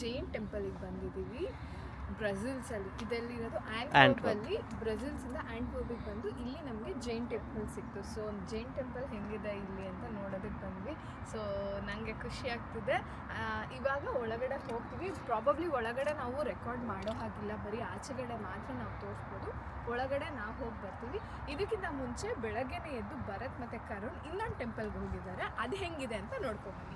ಜೈನ್ ಟೆಂಪಲಿಗೆ ಬಂದಿದ್ದೀವಿ ಬ್ರೆಜಿಲ್ಸಲ್ಲಿ. ಇದೆಲ್ಲಿರೋದು ಆ್ಯಂಟ್ವರ್ಪಲ್ಲಿ. ಬ್ರೆಜಿಲ್ಸಿಂದ ಆ್ಯಂಟ್ವರ್ಪಿಗೆ ಬಂದು ಇಲ್ಲಿ ನಮಗೆ ಜೈನ್ ಟೆಂಪಲ್ ಸಿಕ್ತು. ಸೊ ಜೈನ್ ಟೆಂಪಲ್ ಹೆಂಗಿದೆ ಇಲ್ಲಿ ಅಂತ ನೋಡೋದಕ್ಕೆ ಬಂದ್ವಿ. ಸೊ ನನಗೆ ಖುಷಿ ಆಗ್ತಿದೆ. ಇವಾಗ ಒಳಗಡೆ ಹೋಗ್ತೀವಿ. ಪ್ರಾಬಬ್ಲಿ ಒಳಗಡೆ ನಾವು ರೆಕಾರ್ಡ್ ಮಾಡೋ ಹಾಗಿಲ್ಲ, ಬರೀ ಆಚೆಗಡೆ ಮಾತ್ರ ನಾವು ತೋರಿಸ್ಬೋದು. ಒಳಗಡೆ ನಾವು ಹೋಗಿ ಬರ್ತೀವಿ. ಇದಕ್ಕಿಂತ ಮುಂಚೆ ಬೆಳಗ್ಗೆನೇ ಎದ್ದು ಭರತ್ ಮತ್ತು ಕರುಣ್ ಇನ್ನೊಂದು ಟೆಂಪಲ್ಗೆ ಹೋಗಿದ್ದಾರೆ. ಅದು ಹೆಂಗಿದೆ ಅಂತ ನೋಡ್ಕೊಂಡ್ಬನ್ನಿ.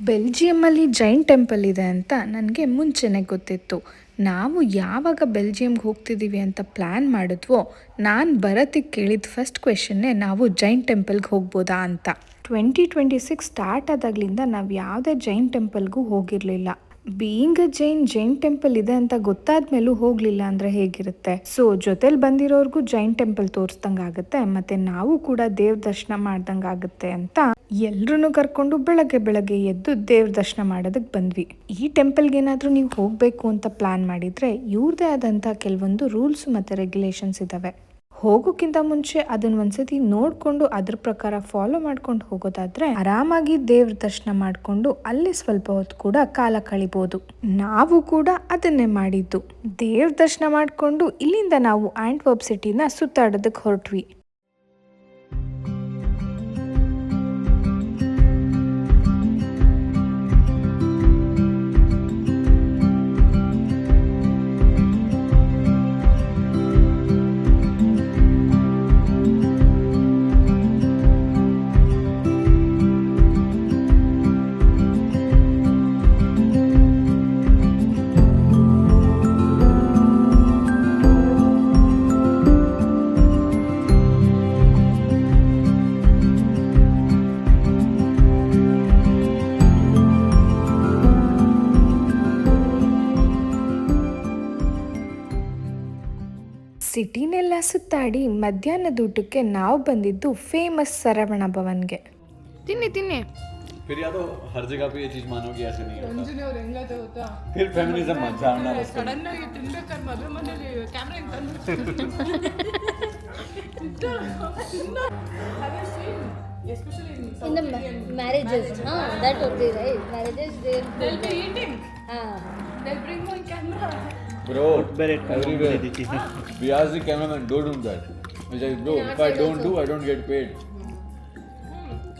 ಬೆಲ್ಜಿಯಮ್ಮಲ್ಲಿ ಜೈನ್ ಟೆಂಪಲ್ ಇದೆ ಅಂತ ನನಗೆ ಮುಂಚೆನೇ ಗೊತ್ತಿತ್ತು. ನಾವು ಯಾವಾಗ ಬೆಲ್ಜಿಯಮ್ಗೆ ಹೋಗ್ತಿದ್ದೀವಿ ಅಂತ ಪ್ಲ್ಯಾನ್ ಮಾಡಿದ್ವೋ ನಾನು ಭರತಿಗೆ ಕೇಳಿದ ಫಸ್ಟ್ ಕ್ವೆಶನ್ನೇ ನಾವು ಜೈನ್ ಟೆಂಪಲ್ಗೆ ಹೋಗ್ಬೋದಾ ಅಂತ. 2026 ಸ್ಟಾರ್ಟ್ ಆದಾಗಲಿಂದ ನಾವು ಯಾವುದೇ ಜೈನ್ ಟೆಂಪಲ್ಗೂ ಹೋಗಿರಲಿಲ್ಲ. ಬೀಯಿಂಗ್ ಜೈನ್ ಟೆಂಪಲ್ ಇದೆ ಅಂತ ಗೊತ್ತಾದ ಮೇಲೂ ಹೋಗಲಿಲ್ಲ ಅಂದರೆ ಹೇಗಿರುತ್ತೆ? ಸೊ ಜೊತೆಲಿ ಬಂದಿರೋರ್ಗೂ ಜೈನ್ ಟೆಂಪಲ್ ತೋರಿಸ್ದಂಗೆ ಆಗುತ್ತೆ, ಮತ್ತು ನಾವು ಕೂಡ ದೇವ್ರ ದರ್ಶನ ಮಾಡ್ದಂಗೆ ಆಗುತ್ತೆ ಅಂತ ಎಲ್ರೂ ಕರ್ಕೊಂಡು ಬೆಳಗ್ಗೆ ಎದ್ದು ದೇವ್ರ ದರ್ಶನ ಮಾಡೋದಕ್ಕೆ ಬಂದ್ವಿ. ಈ ಟೆಂಪಲ್ಗೆ ಏನಾದರೂ ನೀವು ಹೋಗಬೇಕು ಅಂತ ಪ್ಲ್ಯಾನ್ ಮಾಡಿದರೆ ಇವ್ರದೇ ಆದಂಥ ಕೆಲವೊಂದು ರೂಲ್ಸ್ ಮತ್ತು ರೆಗ್ಯುಲೇಷನ್ಸ್ ಇದ್ದಾವೆ. ಹೋಗೋಕ್ಕಿಂತ ಮುಂಚೆ ಅದನ್ನ ಒಂದ್ಸತಿ ನೋಡಿಕೊಂಡು ಅದ್ರ ಪ್ರಕಾರ ಫಾಲೋ ಮಾಡ್ಕೊಂಡು ಹೋಗೋದಾದ್ರೆ ಆರಾಮಾಗಿ ದೇವ್ರ ದರ್ಶನ ಮಾಡಿಕೊಂಡು ಅಲ್ಲಿ ಸ್ವಲ್ಪ ಹೊತ್ತು ಕೂಡ ಕಾಲ ಕಳಿಬೋದು. ನಾವು ಕೂಡ ಅದನ್ನೇ ಮಾಡಿದ್ದು. ದೇವ್ರ ದರ್ಶನ ಮಾಡಿಕೊಂಡು ಇಲ್ಲಿಂದ ನಾವು ಆ್ಯಂಟ್ವರ್ಪ್ ಸಿಟಿನ ಸುತ್ತಾಡೋದಕ್ಕೆ ಹೊರಟ್ವಿ. ಸಿಟಿನೆಲ್ಲ ಸುತ್ತಾಡಿ ಮಧ್ಯಾಹ್ನದ ಊಟಕ್ಕೆ ನಾವು ಬಂದಿದ್ದು ಫೇಮಸ್ ಸರವಣ ಭವನ್ಗೆ. ತಿನ್ನಿ फिर या तो हर जगह पे ये चीज मानोगे ऐसे नहीं होता. फिर फेमिनिज्म मत जानना बस. सडन ಆಗಿ ತಿನ್ಬೇಕಾದ್ರೆ ಮದುವೆ ಮನೆಯಲ್ಲಿ ಕ್ಯಾಮೆರಾ ಹಿಂಗೆ ತಂದು especially in the marriages, that would be right. Marriages they'll be eating. They'll bring one camera. Bro, everywhere. We ask the cameraman, don't do that. He's like, bro, if I don't do, I don't get paid.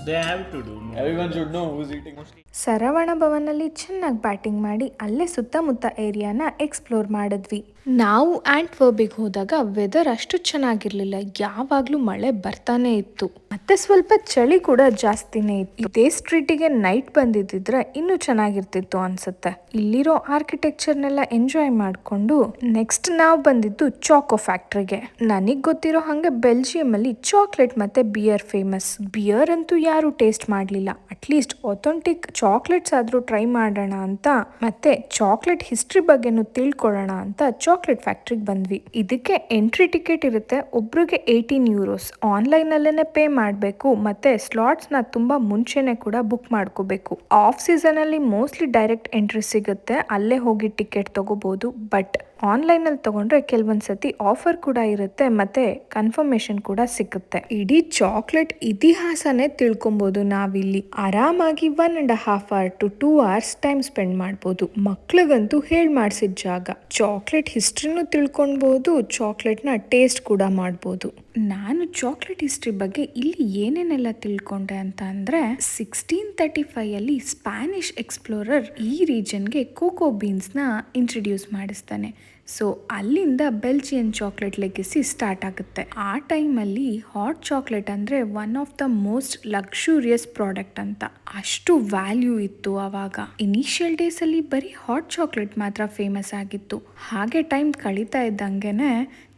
They have to do. Everyone should know who's eating. Saravana ಭವನಲ್ಲಿ ಚೆನ್ನಾಗಿ batting ಮಾಡಿ ಅಲ್ಲೇ ಸುತ್ತಮುತ್ತ ಏರಿಯಾನ explore ಮಾಡಿದ್ವಿ. ನಾವು ಆ್ಯಂಟ್ವರ್ಪಿಗೆ ಹೋದಾಗ weather ಅಷ್ಟು ಚೆನ್ನಾಗಿರ್ಲಿಲ್ಲ, ಯಾವಾಗಲೂ ಮಳೆ ಬರ್ತಾನೆ ಇತ್ತು, ಮತ್ತೆ ಸ್ವಲ್ಪ ಚಳಿ ಕೂಡ ಜಾಸ್ತಿನೇ ಇತ್ತು. ಇದೇ ಸ್ಟ್ರೀಟಿಗೆ ನೈಟ್ ಬಂದಿದ್ದಿದ್ರೆ ಇನ್ನೂ ಚೆನ್ನಾಗಿರ್ತಿತ್ತು ಅನ್ಸುತ್ತೆ. ಇಲ್ಲಿರೋ ಆರ್ಕಿಟೆಕ್ಚರ್ನೆಲ್ಲ ಎಂಜಾಯ್ ಮಾಡಿಕೊಂಡು ನೆಕ್ಸ್ಟ್ ನಾವು ಬಂದಿದ್ದು ಚಾಕೋ ಫ್ಯಾಕ್ಟ್ರಿಗೆ. ನನಗೆ ಗೊತ್ತಿರೋ ಹಾಗೆ ಬೆಲ್ಜಿಯಮಲ್ಲಿ ಚಾಕ್ಲೇಟ್ ಮತ್ತೆ ಬಿಯರ್ ಫೇಮಸ್. ಬಿಯರ್ ಅಂತೂ ಯಾರು ಟೇಸ್ಟ್ ಮಾಡಲಿಲ್ಲ, ಅಟ್ಲೀಸ್ಟ್ ಅಥೆಂಟಿಕ್ ಚಾಕ್ಲೇಟ್ಸ್ ಆದರೂ ಟ್ರೈ ಮಾಡೋಣ ಅಂತ, ಮತ್ತೆ ಚಾಕ್ಲೇಟ್ ಹಿಸ್ಟ್ರಿ ಬಗ್ಗೆನೂ ತಿಳ್ಕೊಳ್ಳೋಣ ಅಂತ ಚಾಕ್ಲೇಟ್ ಫ್ಯಾಕ್ಟ್ರಿಗೆ ಬಂದ್ವಿ. ಇದಕ್ಕೆ ಎಂಟ್ರಿ ಟಿಕೆಟ್ ಇರುತ್ತೆ, ಒಬ್ರಿಗೆ €18. ಆನ್ಲೈನಲ್ಲೇ ಪೇ ಮಾಡಬೇಕು, ಮತ್ತೆ ಸ್ಲಾಟ್ಸ್ನ ತುಂಬ ಮುಂಚೆನೆ ಕೂಡ ಬುಕ್ ಮಾಡ್ಕೋಬೇಕು. ಆಫ್ ಸೀಸನಲ್ಲಿ ಮೋಸ್ಟ್ಲಿ ಡೈರೆಕ್ಟ್ ಎಂಟ್ರಿ ಸಿಗುತ್ತೆ, ಅಲ್ಲೇ ಹೋಗಿ ಟಿಕೆಟ್ ತಗೋಬಹುದು. ಬಟ್ ಆನ್ಲೈನಲ್ಲಿ ತಗೊಂಡ್ರೆ ಕೆಲವೊಂದ್ಸತಿ ಆಫರ್ ಕೂಡ ಇರುತ್ತೆ, ಮತ್ತೆ ಕನ್ಫರ್ಮೇಶನ್ ಕೂಡ ಸಿಗುತ್ತೆ. ಇಡೀ ಚಾಕ್ಲೇಟ್ ಇತಿಹಾಸನೇ ತಿಳ್ಕೊಬಹುದು ನಾವಿಲ್ಲಿ. ಆರಾಮಾಗಿ 1.5 hours to 2 hours time spend ಮಾಡ್ಬೋದು. ಮಕ್ಳಿಗಂತೂ ಹೇಳ್ ಮಾಡಿಸಿದ ಜಾಗ. ಚಾಕ್ಲೇಟ್ ಹಿಸ್ಟ್ರಿನೂ ತಿಳ್ಕೊಳ್ಬಹುದು, ಚಾಕ್ಲೇಟ್ನ ಟೇಸ್ಟ್ ಕೂಡ ಮಾಡ್ಬೋದು. ನಾನು ಚಾಕ್ಲೇಟ್ ಹಿಸ್ಟ್ರಿ ಬಗ್ಗೆ ಇಲ್ಲಿ ಏನೇನೆಲ್ಲ ತಿಳ್ಕೊಂಡೆ ಅಂತ ಅಂದರೆ, 1635 ಸ್ಪ್ಯಾನಿಷ್ ಎಕ್ಸ್ಪ್ಲೋರರ್ ಈ ರೀಜನ್ಗೆ ಕೋಕೋ ಬೀನ್ಸ್ನ ಇಂಟ್ರಡ್ಯೂಸ್ ಮಾಡಿಸ್ತಾನೆ. ಸೊ ಅಲ್ಲಿಂದ ಬೆಲ್ಜಿಯನ್ ಚಾಕ್ಲೇಟ್ ಲೆಗೆಸಿ ಸ್ಟಾರ್ಟ್ ಆಗುತ್ತೆ. ಆ ಟೈಮಲ್ಲಿ ಹಾಟ್ ಚಾಕ್ಲೇಟ್ ಅಂದರೆ one of the most luxurious product ಅಂತ, ಅಷ್ಟು ವ್ಯಾಲ್ಯೂ ಇತ್ತು ಆವಾಗ. ಇನಿಷಿಯಲ್ ಡೇಸಲ್ಲಿ ಬರೀ ಹಾಟ್ ಚಾಕ್ಲೇಟ್ ಮಾತ್ರ ಫೇಮಸ್ ಆಗಿತ್ತು. ಹಾಗೆ ಟೈಮ್ ಕಳೀತಾ ಇದ್ದಂಗೆನೆ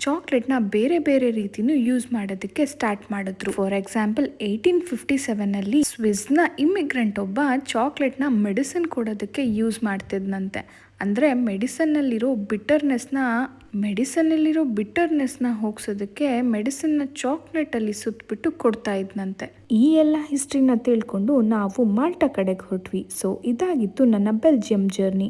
ಚಾಕ್ಲೇಟ್ನ ಬೇರೆ ಬೇರೆ ರೀತಿನೂ ಯೂಸ್ ಮಾಡೋದಕ್ಕೆ ಸ್ಟಾರ್ಟ್ ಮಾಡಿದ್ರು. ಫಾರ್ ಎಕ್ಸಾಂಪಲ್ 1857 ಸ್ವಿಸ್ನ ಇಮಿಗ್ರೆಂಟ್ ಒಬ್ಬ ಚಾಕ್ಲೇಟ್ನ ಮೆಡಿಸಿನ್ ಕೊಡೋದಕ್ಕೆ ಯೂಸ್ ಮಾಡ್ತಿದ್ನಂತೆ. ಅಂದರೆ ಮೆಡಿಸನ್ನಲ್ಲಿರೋ ಬಿಟರ್ನೆಸ್ನ ಹೋಗ್ಸೋದಕ್ಕೆ ಮೆಡಿಸಿನ್ನ ಚಾಕ್ಲೇಟಲ್ಲಿ ಸುತ್ತಬಿಟ್ಟು ಕೊಡ್ತಾ ಇದ್ನಂತೆ. ಈ ಎಲ್ಲ ಹಿಸ್ಟ್ರಿನ ತಿಳ್ಕೊಂಡು ನಾವು ಮಾಲ್ಟಾ ಕಡೆಗೆ ಹೊರಟ್ವಿ. ಸೊ ಇದಾಗಿತ್ತು ನನ್ನ ಬೆಲ್ಜಿಯಂ ಜರ್ನಿ.